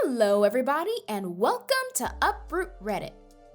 Hello everybody and welcome to Uproot Reddit.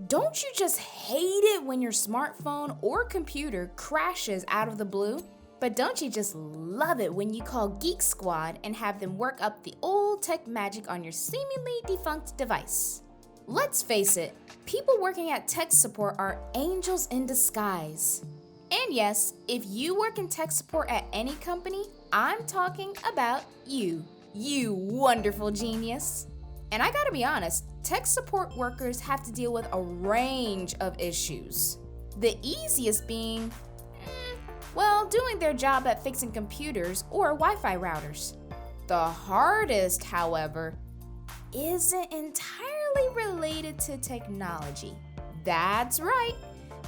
Don't you just hate it when your smartphone or computer crashes out of the blue? But don't you just love it when you call Geek Squad and have them work up the old tech magic on your seemingly defunct device? Let's face it, people working at tech support are angels in disguise. And yes, if you work in tech support at any company, I'm talking about you. You wonderful genius. And I gotta be honest, tech support workers have to deal with a range of issues. The easiest being, doing their job at fixing computers or Wi-Fi routers. The hardest, however, isn't entirely related to technology. That's right.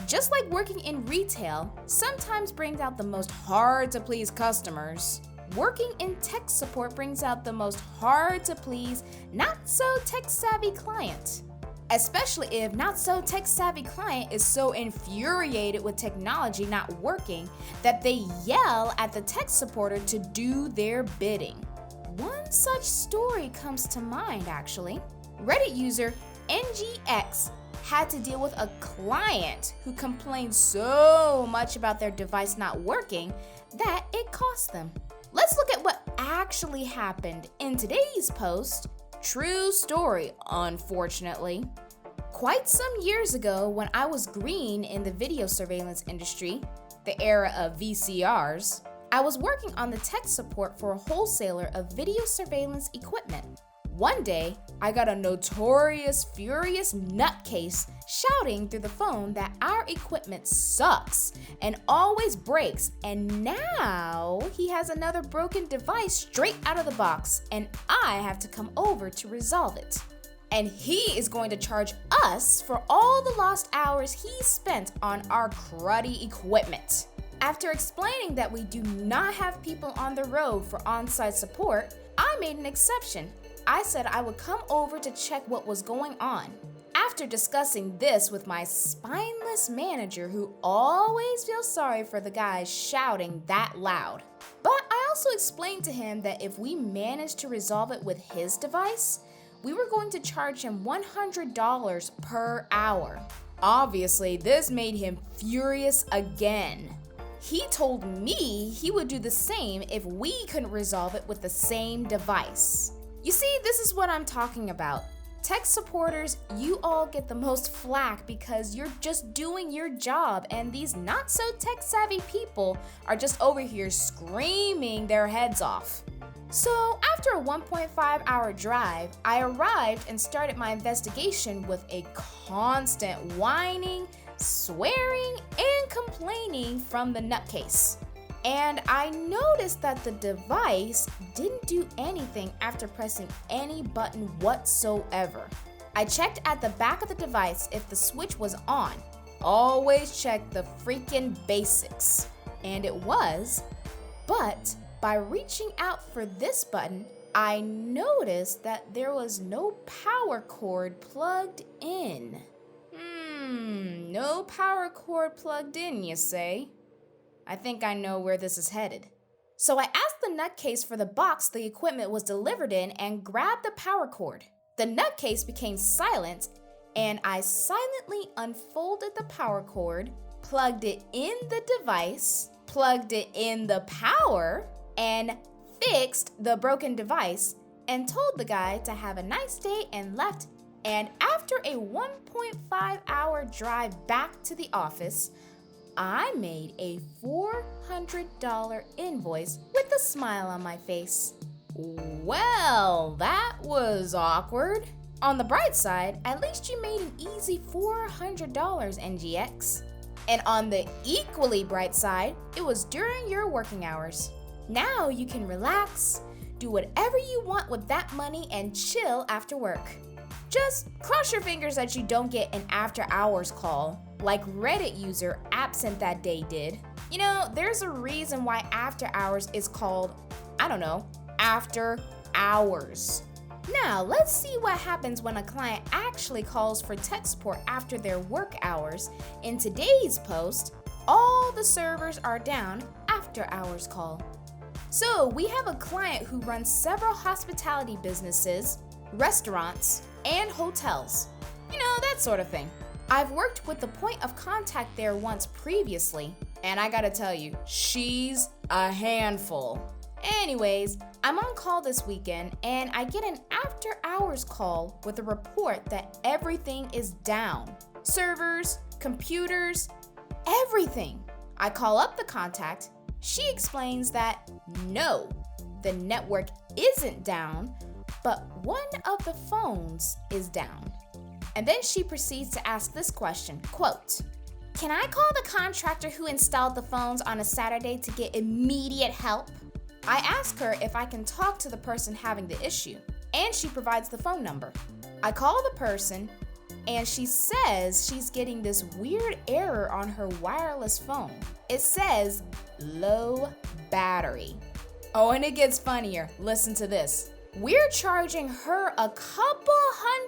Just like working in retail sometimes brings out the most hard-to-please customers, working in tech support brings out the most hard-to-please, not-so-tech-savvy client. Especially if not-so-tech-savvy client is so infuriated with technology not working that they yell at the tech supporter to do their bidding. One such story comes to mind, actually. Reddit user NGX had to deal with a client who complained so much about their device not working that it cost them. Let's look at what actually happened in today's post. True story, unfortunately. Quite some years ago, when I was green in the video surveillance industry, the era of VCRs, I was working on the tech support for a wholesaler of video surveillance equipment. One day, I got a notorious, furious nutcase shouting through the phone that our equipment sucks and always breaks, and now he has another broken device straight out of the box, and I have to come over to resolve it. And he is going to charge us for all the lost hours he spent on our cruddy equipment. After explaining that we do not have people on the road for on-site support, I made an exception. I said I would come over to check what was going on. After discussing this with my spineless manager, who always feels sorry for the guys shouting that loud. But I also explained to him that if we managed to resolve it with his device, we were going to charge him $100 per hour. Obviously, this made him furious again. He told me he would do the same if we couldn't resolve it with the same device. You see, this is what I'm talking about. Tech supporters, you all get the most flack because you're just doing your job, and these not-so-tech-savvy people are just over here screaming their heads off. So after a 1.5-hour drive, I arrived and started my investigation with a constant whining, swearing, and complaining from the nutcase. And I noticed that the device didn't do anything after pressing any button whatsoever. I checked at the back of the device if the switch was on. Always check the freaking basics. And it was, but by reaching out for this button, I noticed that there was no power cord plugged in. No power cord plugged in, you say? I think I know where this is headed. So I asked the nutcase for the box the equipment was delivered in and grabbed the power cord. The nutcase became silent, and I silently unfolded the power cord, plugged it in the device, plugged it in the power, and fixed the broken device, and told the guy to have a nice day and left. And after a 1.5-hour drive back to the office, I made a $400 invoice with a smile on my face. Well, that was awkward. On the bright side, at least you made an easy $400, NGX. And on the equally bright side, it was during your working hours. Now you can relax, do whatever you want with that money, and chill after work. Just cross your fingers that you don't get an after-hours call, like Reddit user Absent That Day did. You know, there's a reason why after hours is called, after hours. Now, let's see what happens when a client actually calls for tech support after their work hours. In today's post, all the servers are down after hours call. So we have a client who runs several hospitality businesses, restaurants, and hotels. You know, that sort of thing. I've worked with the point of contact there once previously, and I gotta tell you, she's a handful. Anyways, I'm on call this weekend and I get an after-hours call with a report that everything is down. Servers, computers, everything. I call up the contact. She explains that no, the network isn't down, but one of the phones is down. And then she proceeds to ask this question, quote, "Can I call the contractor who installed the phones on a Saturday to get immediate help?" I ask her if I can talk to the person having the issue, and she provides the phone number. I call the person, and she says she's getting this weird error on her wireless phone. It says low battery. Oh, and it gets funnier. Listen to this. We're charging her a couple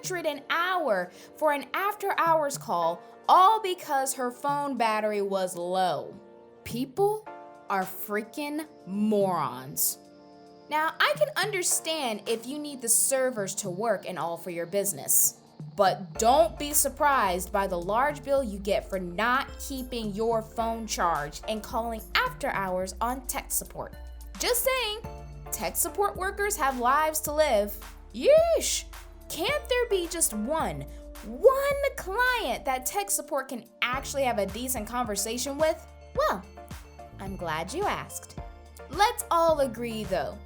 $100 an hour for an after-hours call, all because her phone battery was low. People are freaking morons. Now, I can understand if you need the servers to work and all for your business, but don't be surprised by the large bill you get for not keeping your phone charged and calling after hours on tech support. Just saying, tech support workers have lives to live. Yeesh! Can't there be just one client that tech support can actually have a decent conversation with? Well, I'm glad you asked. Let's all agree though,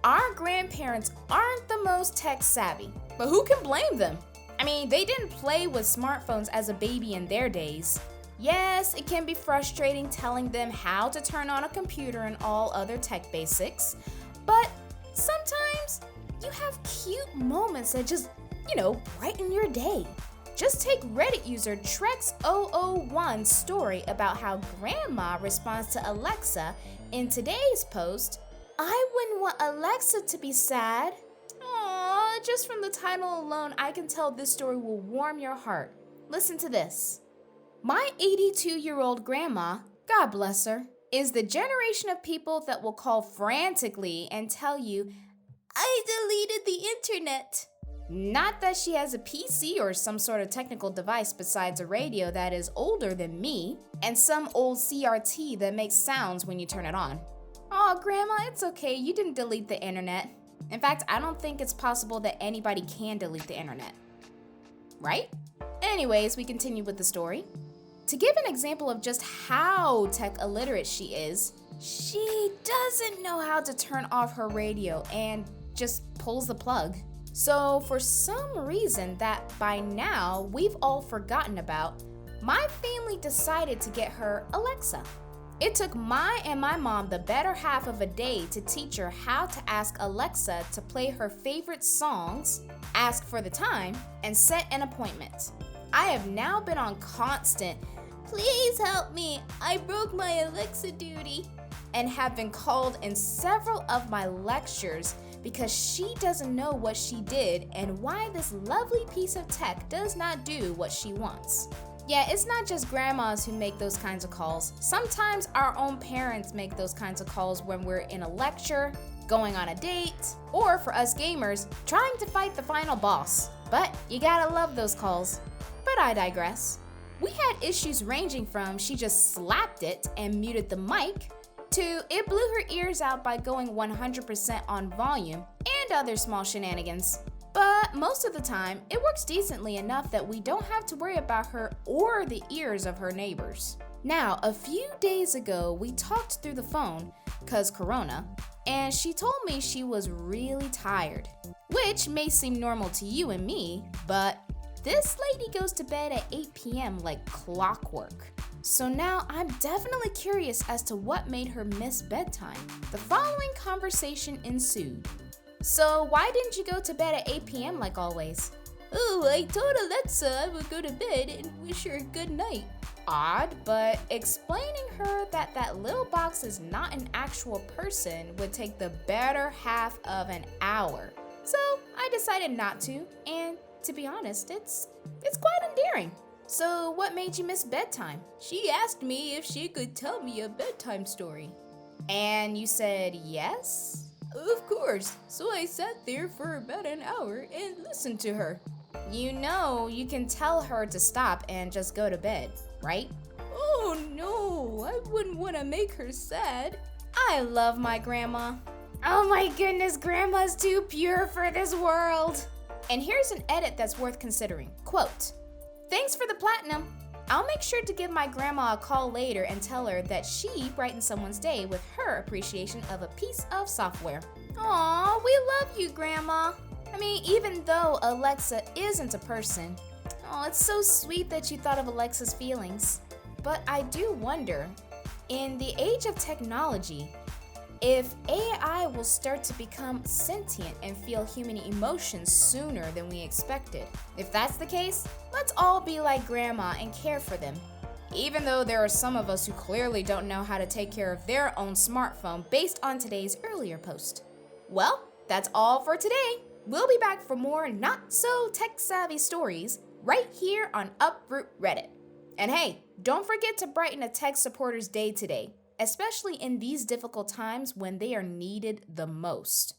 our grandparents aren't the most tech savvy, but who can blame them? I mean, they didn't play with smartphones as a baby in their days. Yes, it can be frustrating telling them how to turn on a computer and all other tech basics, but sometimes you have cute moments that just, brighten your day. Just take Reddit user Trex001's story about how grandma responds to Alexa in today's post. "I wouldn't want Alexa to be sad." Aww, just from the title alone, I can tell this story will warm your heart. Listen to this. My 82-year-old grandma, God bless her, is the generation of people that will call frantically and tell you, "I deleted the internet." Not that she has a PC or some sort of technical device besides a radio that is older than me and some old CRT that makes sounds when you turn it on. "Aw, Grandma, it's okay, you didn't delete the internet." In fact, I don't think it's possible that anybody can delete the internet. Right? Anyways, we continue with the story. To give an example of just how tech illiterate she is, she doesn't know how to turn off her radio and just pulls the plug. So for some reason that by now we've all forgotten about, my family decided to get her Alexa. It took my and my mom the better half of a day to teach her how to ask Alexa to play her favorite songs, ask for the time, and set an appointment. I have now been on constant, "Please help me, I broke my Alexa duty," and have been called in several of my lectures because she doesn't know what she did and why this lovely piece of tech does not do what she wants. Yeah, it's not just grandmas who make those kinds of calls. Sometimes our own parents make those kinds of calls when we're in a lecture, going on a date, or for us gamers, trying to fight the final boss. But you gotta love those calls. But I digress. We had issues ranging from she just slapped it and muted the mic, to it blew her ears out by going 100% on volume, and other small shenanigans. But most of the time, it works decently enough that we don't have to worry about her or the ears of her neighbors. Now, a few days ago, we talked through the phone, cause Corona, and she told me she was really tired, which may seem normal to you and me, but this lady goes to bed at 8 p.m. like clockwork. So now I'm definitely curious as to what made her miss bedtime. The following conversation ensued. "So why didn't you go to bed at 8 p.m. like always?" "Oh, I told Alexa I would go to bed and wish her a good night." Odd, but explaining her that that little box is not an actual person would take the better half of an hour. So I decided not to, and to be honest, it's quite endearing. "So what made you miss bedtime?" "She asked me if she could tell me a bedtime story." "And you said yes?" Of course, so I sat there for about an hour and listened to her. You know, you can tell her to stop and just go to bed, right? Oh no, I wouldn't want to make her sad. I love my grandma. Oh my goodness, grandma's too pure for this world. And here's an edit that's worth considering. Quote, "Thanks for the platinum. I'll make sure to give my grandma a call later and tell her that she brightened someone's day with her appreciation of a piece of software." Aw, we love you, Grandma. I mean, even though Alexa isn't a person, oh, it's so sweet that you thought of Alexa's feelings. But I do wonder, in the age of technology, if AI will start to become sentient and feel human emotions sooner than we expected. If that's the case, let's all be like Grandma and care for them. Even though there are some of us who clearly don't know how to take care of their own smartphone based on today's earlier post. Well, that's all for today. We'll be back for more not-so-tech-savvy stories right here on Uproot Reddit. And hey, don't forget to brighten a tech supporter's day today, especially in these difficult times when they are needed the most.